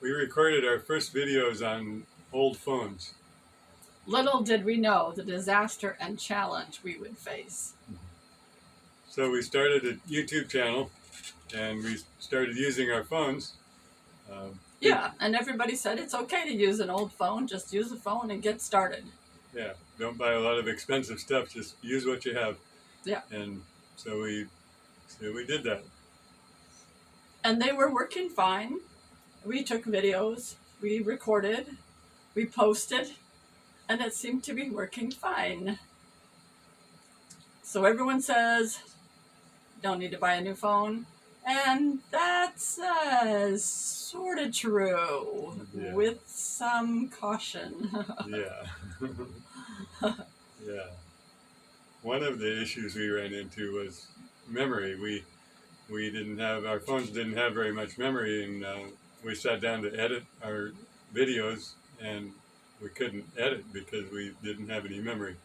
We recorded our first videos on old phones. Little did we know the disaster and challenge we would face. So we started a YouTube channel, and we started using our phones. Yeah, and everybody said it's okay to use an old phone. Just use a phone and get started. Yeah, don't buy a lot of expensive stuff. Just use what you have. Yeah. And so we did that. And they were working fine. We took videos, we recorded, we posted, and it seemed to be working fine. So everyone says, don't need to buy a new phone. And that's sort of true, with some caution. Yeah. Yeah. One of the issues we ran into was memory. We didn't have, our phones didn't have very much memory, and we sat down to edit our videos, and we couldn't edit because we didn't have any memory.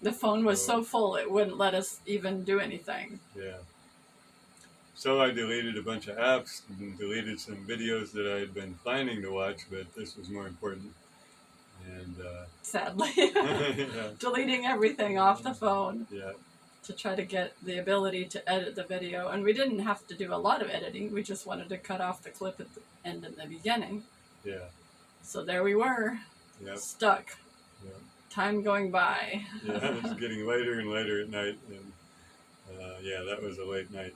The phone was so full it wouldn't let us even do anything. Yeah. So I deleted a bunch of apps and deleted some videos that I had been planning to watch, but this was more important. And sadly, yeah. Deleting everything off the phone. Yeah. To try to get the ability to edit the video. And we didn't have to do a lot of editing. We just wanted to cut off the clip at the end and the beginning. Yeah. So there we were. Yep. Stuck. Yep. Time going by. Yeah, it was getting later and later at night. And yeah, that was a late night.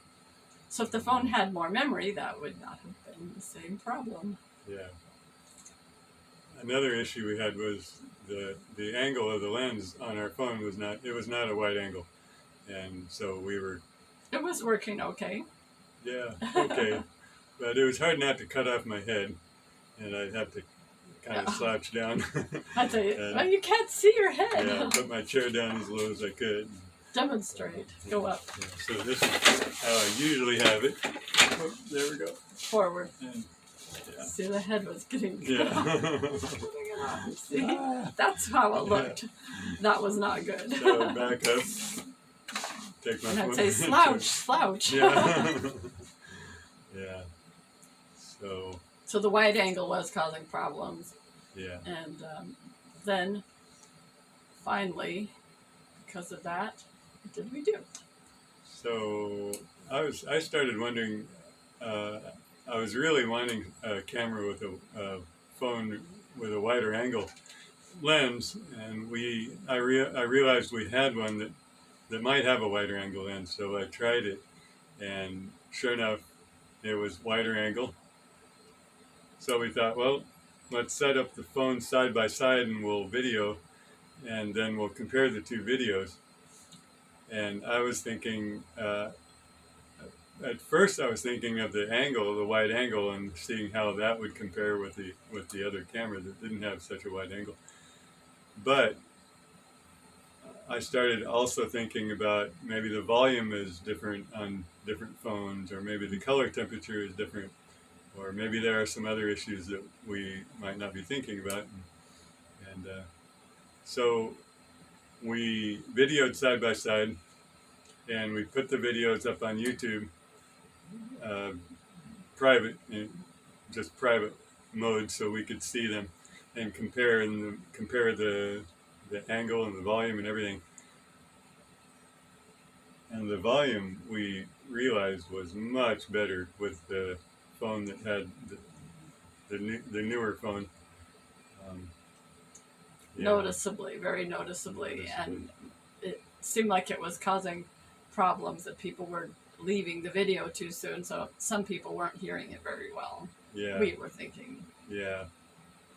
So if the phone had more memory, that would not have been the same problem. Yeah. Another issue we had was the angle of the lens on our phone was not a wide angle. And so we were... It was working okay. Yeah, okay. But it was hard not to cut off my head. And I'd have to kind of slouch down. I tell you, well, you can't see your head. Yeah, put my chair down as low as I could. Demonstrate. Go up. Yeah, so this is how I usually have it. Oh, there we go. Forward. And, yeah. See, the head was getting... Yeah. See, that's how it looked. That was not good. So back up. Take my and phone. I'd say, slouch. Yeah. Yeah. So the wide angle was causing problems. Yeah. And then, finally, because of that, what did we do? So I started wondering. I was really wanting a camera with a phone with a wider angle lens, and I realized we had one that might have a wider angle lens. So I tried it, and sure enough, it was wider angle. So we thought, well, let's set up the phone side by side and we'll video, and then we'll compare the two videos. And I was thinking, at first I was thinking of the angle, the wide angle, and seeing how that would compare with the other camera that didn't have such a wide angle. But I started also thinking about maybe the volume is different on different phones, or maybe the color temperature is different, or maybe there are some other issues that we might not be thinking about. And so we videoed side by side, and we put the videos up on YouTube, private, just private mode, so we could see them and compare the angle and the volume and everything. And the volume, we realized, was much better with the phone that had the newer phone. Yeah. Noticeably, very noticeably, and it seemed like it was causing problems that people were leaving the video too soon, so some people weren't hearing it very well. Yeah. We were thinking. Yeah.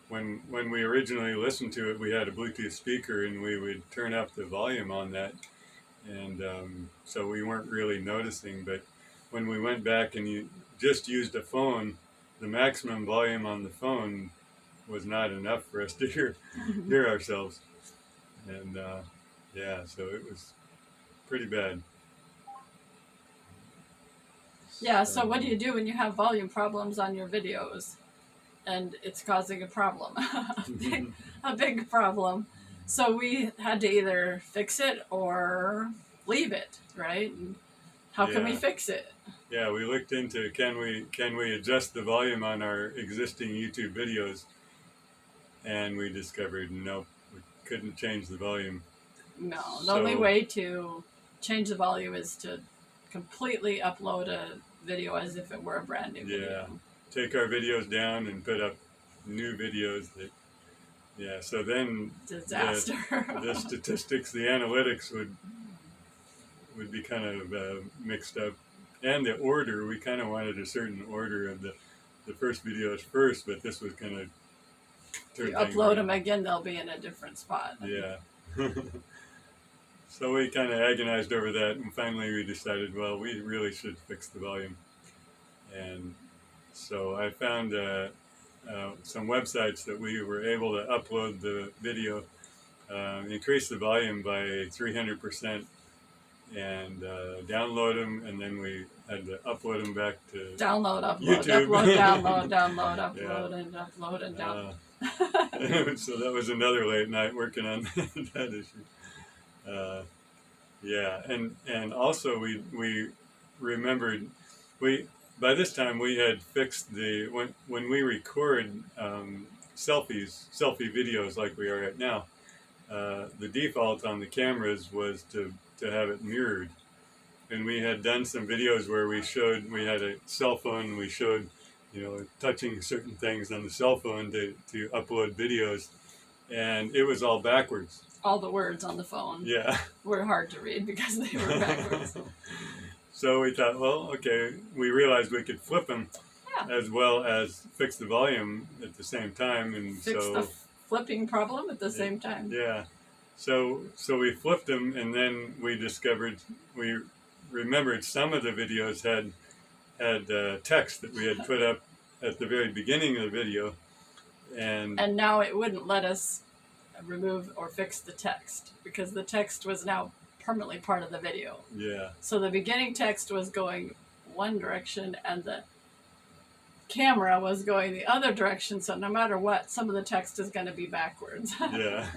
When we originally listened to it, we had a Bluetooth speaker, and we would turn up the volume on that, and so we weren't really noticing. But when we went back and you just used a phone, the maximum volume on the phone was not enough for us to hear ourselves, and yeah, so it was pretty bad. Yeah, so what do you do when you have volume problems on your videos and it's causing a problem? a big problem. So we had to either fix it or leave it, right? And How can we fix it? Yeah, we looked into can we adjust the volume on our existing YouTube videos, and we discovered nope, we couldn't change the volume. No, the only way to change the volume is to completely upload a video as if it were a brand new video. Take our videos down and put up new videos that. Yeah, so then disaster. The statistics, the analytics would be kind of mixed up, and the order. We kind of wanted a certain order of the first videos first, but this was kind of turn. You upload them again, they'll be in a different spot. Yeah. So we kind of agonized over that, and finally we decided, well, we really should fix the volume, and so I found. Some websites that we were able to upload the video, increase the volume by 300%, and download them, and then we had to upload them back to upload, YouTube. upload, and upload and download. So that was another late night working on that issue. And also we remembered by this time we had fixed when we record selfie videos like we are right now, the default on the cameras was to have it mirrored, and we had done some videos where we had a cell phone and we showed touching certain things on the cell phone to upload videos, and it was all backwards. All the words on the phone were hard to read because they were backwards. So we thought, well, okay, we realized we could flip them as well as fix the volume at the same time. And fix the flipping problem at the same time. Yeah. So we flipped them, and then we remembered some of the videos had text that we had put up at the very beginning of the video. And now it wouldn't let us remove or fix the text because the text was now permanently part of the video. Yeah. So the beginning text was going one direction and the camera was going the other direction. So no matter what, some of the text is going to be backwards. Yeah.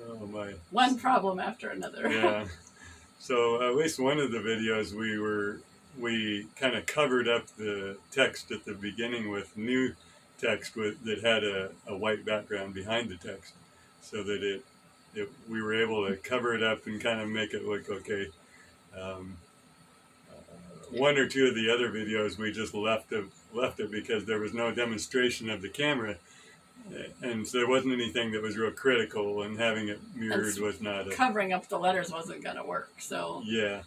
Oh my. One problem after another. Yeah. So at least one of the videos we kind of covered up the text at the beginning with new text that had a white background behind the text, so that we were able to cover it up and kind of make it look okay. One or two of the other videos we just left it because there was no demonstration of the camera, and so there wasn't anything that was real critical, and having it mirrored was not. Covering up the letters wasn't going to work, so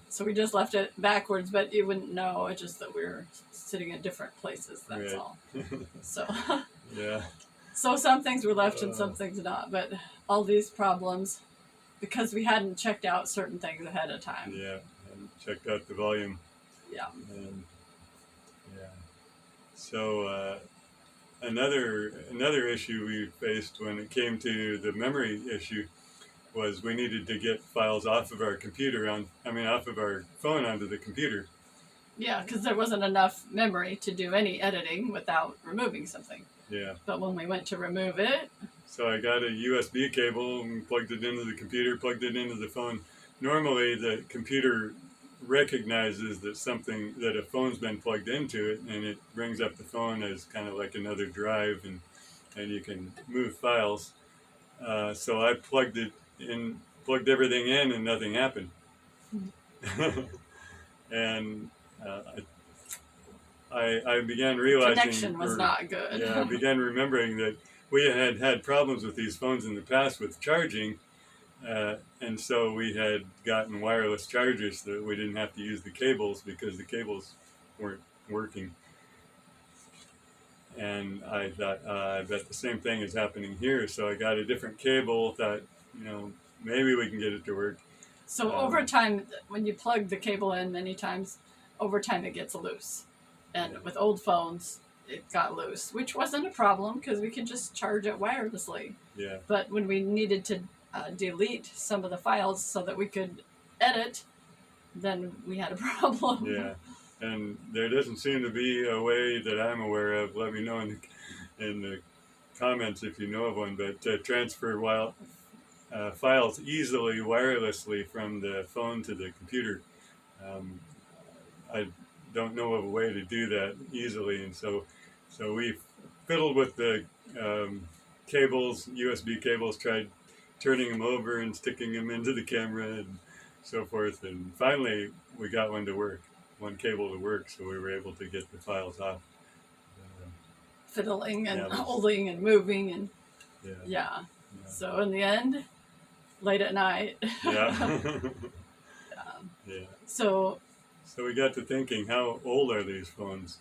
So we just left it backwards, but you wouldn't know. It's just that we were sitting in different places. That's all. So. Yeah. So some things were left and some things not, but all these problems, because we hadn't checked out certain things ahead of time. Yeah, and checked out the volume. Yeah. And, so another issue we faced when it came to the memory issue was we needed to get files off of our computer off of our phone onto the computer. Yeah, because there wasn't enough memory to do any editing without removing something. Yeah. But when we went to remove it... So I got a USB cable and plugged it into the computer, plugged it into the phone. Normally the computer recognizes that a phone's been plugged into it, and it brings up the phone as kind of like another drive, and you can move files. So I plugged everything in, and nothing happened. And I began realizing... Connection was not good. Yeah, I began remembering that we had problems with these phones in the past with charging, and so we had gotten wireless chargers so that we didn't have to use the cables because the cables weren't working. And I thought, I bet the same thing is happening here. So I got a different cable, thought, maybe we can get it to work. So over time, when you plug the cable in many times, over time it gets loose. And with old phones, it got loose, which wasn't a problem because we could just charge it wirelessly. Yeah. But when we needed to delete some of the files so that we could edit, then we had a problem. Yeah. And there doesn't seem to be a way that I'm aware of. Let me know in the comments if you know of one. But transfer files easily wirelessly from the phone to the computer um, I don't know of a way to do that easily, and so we fiddled with the cables, USB cables, tried turning them over and sticking them into the camera and so forth, and finally we got one cable to work, so we were able to get the files off. Fiddling and Yeah, holding and moving and yeah, yeah. yeah. So in the end, late at night. Yeah. Yeah. Yeah. So We got to thinking, how old are these phones?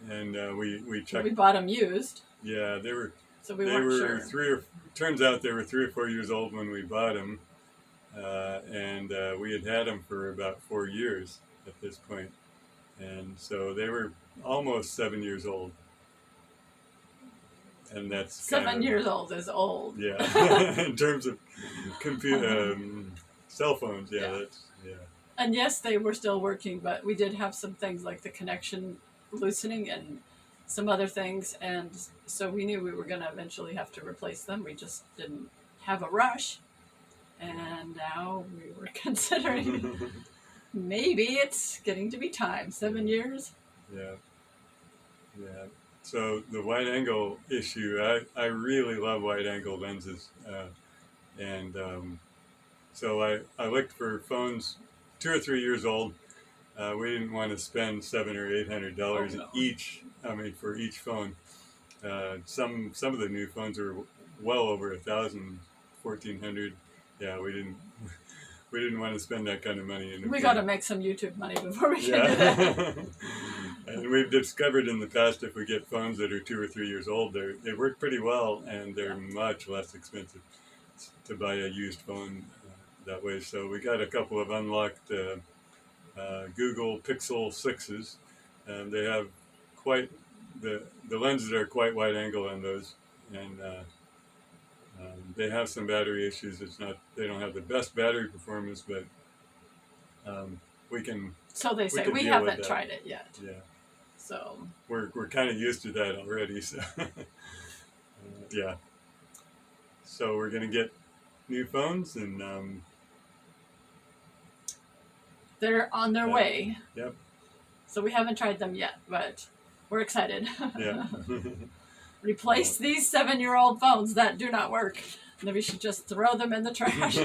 And we checked. we bought them used. Yeah, they were. So we They weren't were sure. Turns out they were 3 or 4 years old when we bought them, and we had them for about 4 years at this point, and so they were almost 7 years old, and that's 7 years old is old. Yeah, in terms of cell phones, yeah, Yeah. that's yeah. And yes, they were still working, but we did have some things like the connection loosening and some other things, and so we knew we were going to eventually have to replace them. We just didn't have a rush, and now we were considering maybe it's getting to be time. 7 years. Yeah, yeah. So the wide angle issue, I really love wide angle lenses, and so I looked for phones 2 or 3 years old. We didn't want to spend $700 or $800 Oh, no. each. I mean, for each phone. Some of the new phones are well over 1,000, 1,400. Yeah, we didn't want to spend that kind of money. We got to make some YouTube money before we can do that. Yeah. And we've discovered in the past, if we get phones that are 2 or 3 years old, they work pretty well, and they're much less expensive to buy a used phone that way. So we got a couple of unlocked Google Pixel 6s, and they have quite the lenses are quite wide angle on those, and they have some battery issues. They don't have the best battery performance, but we can. So they say. can We deal with haven't that. tried it yet. Yeah, So we're kind of used to that already. So yeah, so we're gonna get new phones, and they're on their way. Yep. So we haven't tried them yet, but we're excited. Yeah. Replace these 7-year-old phones that do not work. Maybe we should just throw them in the trash.